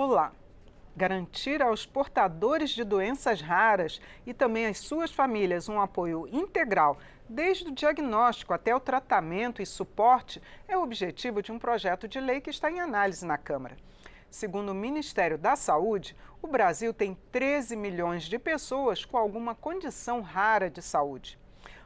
lá. Garantir aos portadores de doenças raras e também às suas famílias um apoio integral, desde o diagnóstico até o tratamento e suporte, é o objetivo de um projeto de lei que está em análise na Câmara. Segundo o Ministério da Saúde, o Brasil tem 13 milhões de pessoas com alguma condição rara de saúde.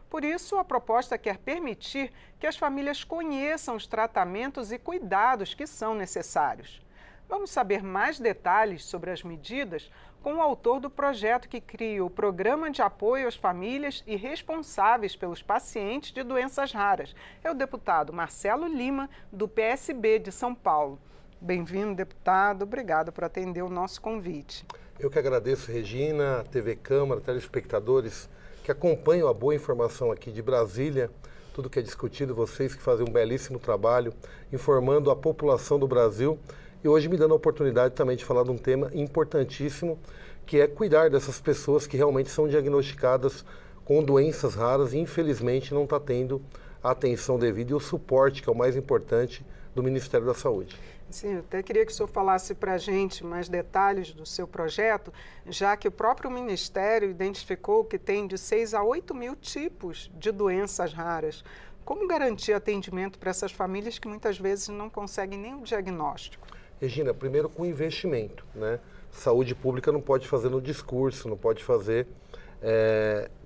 Por isso, a proposta quer permitir que as famílias conheçam os tratamentos e cuidados que são necessários. Vamos saber mais detalhes sobre as medidas com o autor do projeto que cria o Programa de Apoio às Famílias e responsáveis pelos pacientes de doenças raras. É o deputado Marcelo Lima, do PSB de São Paulo. Bem-vindo, deputado. Obrigado por atender o nosso convite. Eu que agradeço, Regina, TV Câmara, telespectadores que acompanham a boa informação aqui de Brasília, tudo que é discutido, vocês que fazem um belíssimo trabalho informando a população do Brasil e hoje me dando a oportunidade também de falar de um tema importantíssimo, que é cuidar dessas pessoas que realmente são diagnosticadas com doenças raras e infelizmente não está tendo a atenção devida e o suporte, que é o mais importante, do Ministério da Saúde. Sim, eu até queria que o senhor falasse para a gente mais detalhes do seu projeto, já que o próprio Ministério identificou que tem de 6 a 8 mil tipos de doenças raras. Como garantir atendimento para essas famílias que muitas vezes não conseguem nem o diagnóstico? Regina, primeiro com investimento, né? Saúde pública não pode fazer no discurso, não pode fazer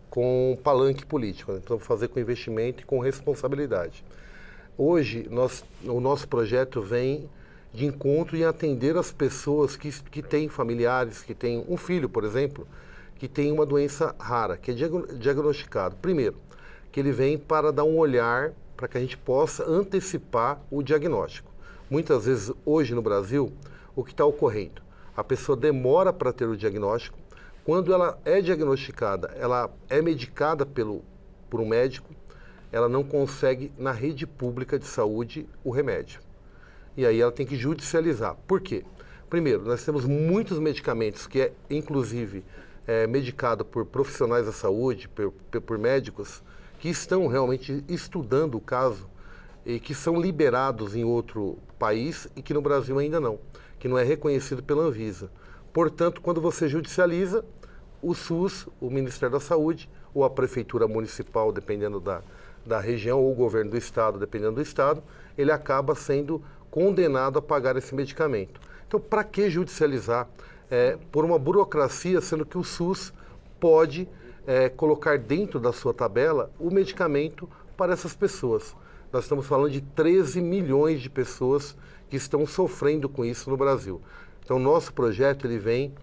com palanque político, né? Então fazer com investimento e com responsabilidade. Hoje, o nosso projeto vem de encontro em atender as pessoas que têm familiares, que têm um filho, por exemplo, que tem uma doença rara, que é diagnosticado. Primeiro, que ele vem para dar um olhar para que a gente possa antecipar o diagnóstico. Muitas vezes, hoje no Brasil, o que está ocorrendo? A pessoa demora para ter o diagnóstico. Quando ela é diagnosticada, ela é medicada por um médico, ela não consegue, na rede pública de saúde, o remédio. E aí ela tem que judicializar. Por quê? Primeiro, nós temos muitos medicamentos que inclusive, medicado por profissionais da saúde, por médicos, que estão realmente estudando o caso e que são liberados em outro país e que no Brasil ainda não, que não é reconhecido pela Anvisa. Portanto, quando você judicializa, o SUS, o Ministério da Saúde, ou a Prefeitura Municipal, dependendo da região, ou o Governo do Estado, dependendo do Estado, ele acaba sendo condenado a pagar esse medicamento. Então, para que judicializar por uma burocracia, sendo que o SUS pode colocar dentro da sua tabela o medicamento para essas pessoas? Nós estamos falando de 13 milhões de pessoas que estão sofrendo com isso no Brasil. Então, o nosso projeto ele vem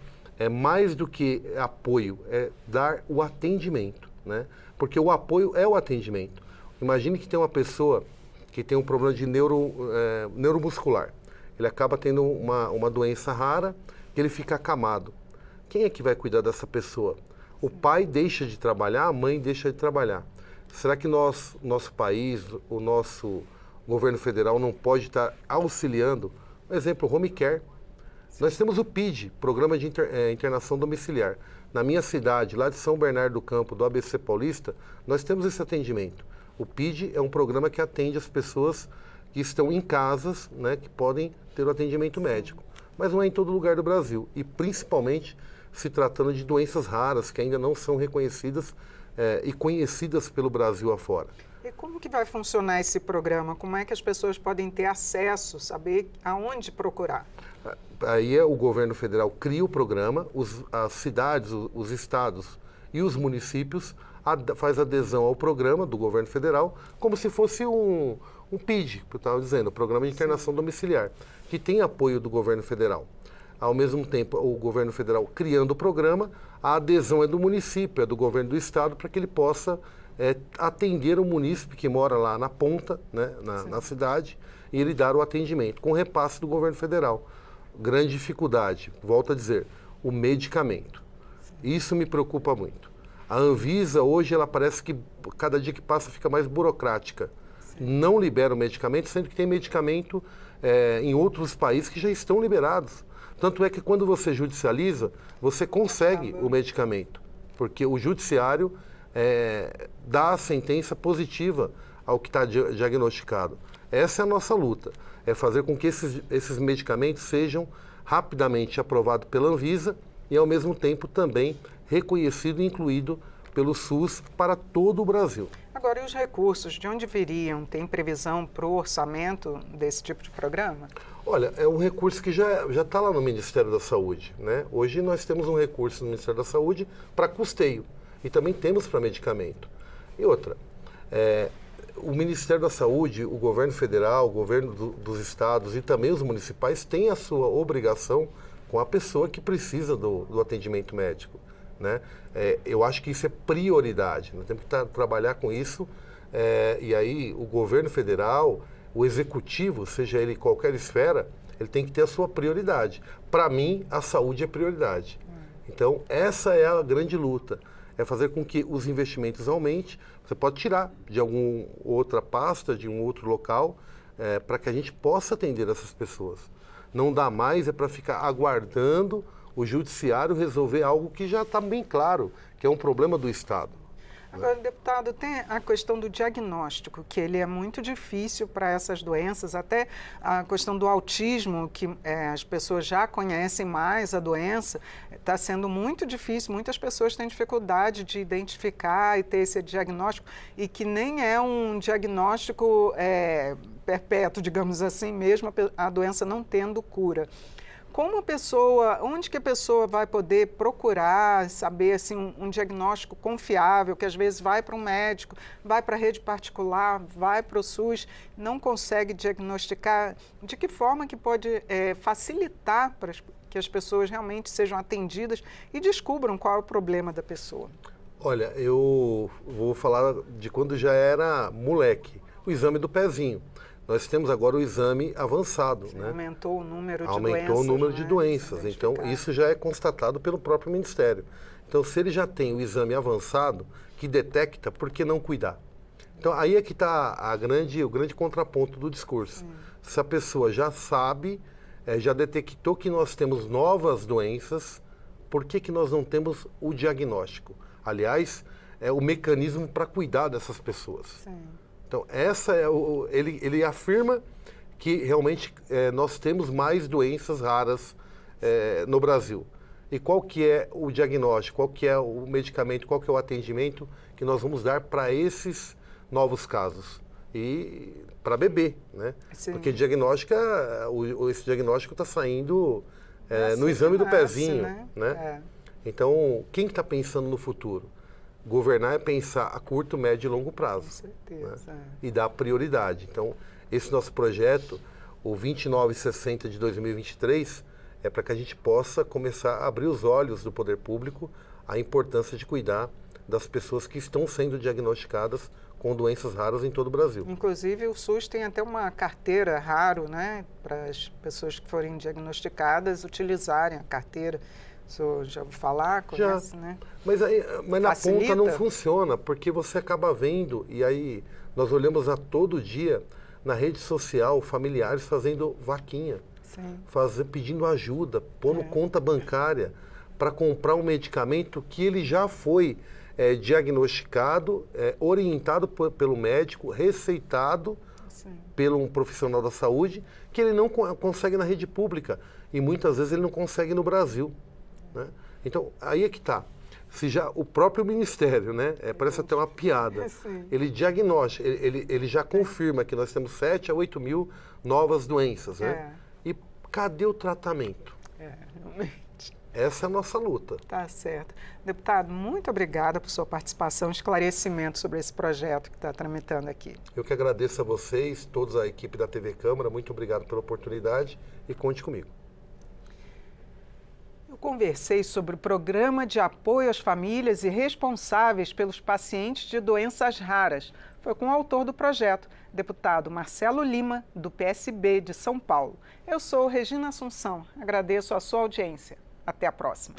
mais do que apoio, é dar o atendimento, né? Porque o apoio é o atendimento. Imagine que tem uma pessoa que tem um problema de neuromuscular. Ele acaba tendo uma doença rara, que ele fica acamado. Quem é que vai cuidar dessa pessoa? O pai deixa de trabalhar, a mãe deixa de trabalhar. Será que nosso país, o nosso governo federal não pode estar auxiliando? Por exemplo, o Home Care. Nós temos o PID, Programa de Internação Domiciliar. Na minha cidade, lá de São Bernardo do Campo, do ABC Paulista, nós temos esse atendimento. O PID é um programa que atende as pessoas que estão em casas, né, que podem ter o atendimento médico. Mas não é em todo lugar do Brasil. E principalmente se tratando de doenças raras que ainda não são reconhecidas e conhecidas pelo Brasil afora. E como que vai funcionar esse programa? Como é que as pessoas podem ter acesso, saber aonde procurar? Aí o governo federal cria o programa, as cidades, os estados e os municípios faz adesão ao programa do governo federal, como se fosse um PID, que eu estava dizendo, o Programa de Internação Domiciliar, que tem apoio do governo federal. Ao mesmo tempo, o governo federal criando o programa, a adesão é do município, é do governo do estado, para que ele possa atender o munícipe que mora lá na ponta, né, na cidade, e ele dar o atendimento, com repasse do governo federal. Grande dificuldade, volto a dizer, o medicamento. Isso me preocupa muito. A Anvisa, hoje, ela parece que cada dia que passa fica mais burocrática. Não libera o medicamento, sendo que tem medicamento em outros países que já estão liberados. Tanto é que quando você judicializa, você consegue o medicamento, porque o judiciário dá a sentença positiva ao que está diagnosticado. Essa é a nossa luta, é fazer com que esses medicamentos sejam rapidamente aprovado pela Anvisa e, ao mesmo tempo, também reconhecido e incluído pelo SUS para todo o Brasil. Agora, e os recursos, de onde viriam? Tem previsão para o orçamento desse tipo de programa? Olha, é um recurso que já está lá no Ministério da Saúde, né? Hoje nós temos um recurso no Ministério da Saúde para custeio e também temos para medicamento. E outra, o Ministério da Saúde, o governo federal, o governo dos estados e também os municipais têm a sua obrigação com a pessoa que precisa do atendimento médico, né? Eu acho que isso é prioridade, nós temos que trabalhar com isso, e aí o governo federal, o executivo, seja ele qualquer esfera, ele tem que ter a sua prioridade. Para mim, a saúde é prioridade. Então, essa é a grande luta, é fazer com que os investimentos aumentem. Você pode tirar de alguma outra pasta, de um outro local, para que a gente possa atender essas pessoas. Não dá mais para ficar aguardando o judiciário resolver algo que já está bem claro, que é um problema do Estado. Agora, deputado, tem a questão do diagnóstico, que ele é muito difícil para essas doenças, até a questão do autismo, que as pessoas já conhecem mais a doença, está sendo muito difícil, muitas pessoas têm dificuldade de identificar e ter esse diagnóstico, e que nem é um diagnóstico perpétuo, digamos assim, mesmo a doença não tendo cura. Como a pessoa, onde que a pessoa vai poder procurar, saber assim, um diagnóstico confiável, que às vezes vai para um médico, vai para a rede particular, vai para o SUS, não consegue diagnosticar? De que forma que pode facilitar para que as pessoas realmente sejam atendidas e descubram qual é o problema da pessoa? Olha, eu vou falar de quando já era moleque, o exame do pezinho. Nós temos agora o exame avançado, né? Aumentou o número de doenças. Aumentou o número de doenças. Então, isso já é constatado pelo próprio Ministério. Então, se ele já tem o exame avançado, que detecta, por que não cuidar? Então, aí é que está o grande contraponto do discurso. Se a pessoa já sabe, já detectou que nós temos novas doenças, por que nós não temos o diagnóstico? Aliás, é o mecanismo para cuidar dessas pessoas. Sim. Então, ele afirma que realmente nós temos mais doenças raras no Brasil. E qual que é o diagnóstico, qual que é o medicamento, qual que é o atendimento que nós vamos dar para esses novos casos? E para bebê, né? Sim. Porque esse diagnóstico está saindo no exame do pezinho, né? Então, quem está pensando no futuro? Governar é pensar a curto, médio e longo prazo. Com certeza. Né? E dar prioridade. Então, esse nosso projeto, o 2960 de 2023, é para que a gente possa começar a abrir os olhos do poder público à importância de cuidar das pessoas que estão sendo diagnosticadas com doenças raras em todo o Brasil. Inclusive, o SUS tem até uma carteira raro, né, para as pessoas que forem diagnosticadas utilizarem a carteira. O senhor já ouviu falar? Conhece, já, né? Mas na Facilita? ponta não funciona, porque você acaba vendo, e aí nós olhamos a todo dia na rede social, familiares fazendo vaquinha, pedindo ajuda, pondo conta bancária para comprar um medicamento que ele já foi diagnosticado, orientado pelo médico, receitado pelo um profissional da saúde, que ele não consegue na rede pública e muitas vezes ele não consegue no Brasil. Né? Então, aí é que está. Se já o próprio Ministério, né, parece até uma piada, ele diagnostica, ele já confirma que nós temos 7 a 8 mil novas doenças. Né? E cadê o tratamento? Realmente. Essa é a nossa luta. Tá certo. Deputado, muito obrigada por sua participação e esclarecimento sobre esse projeto que está tramitando aqui. Eu que agradeço a vocês, toda a equipe da TV Câmara, muito obrigado pela oportunidade e conte comigo. Eu conversei sobre o programa de apoio às famílias e responsáveis pelos pacientes de doenças raras. Foi com o autor do projeto, deputado Marcelo Lima, do PSB de São Paulo. Eu sou Regina Assunção. Agradeço a sua audiência. Até a próxima.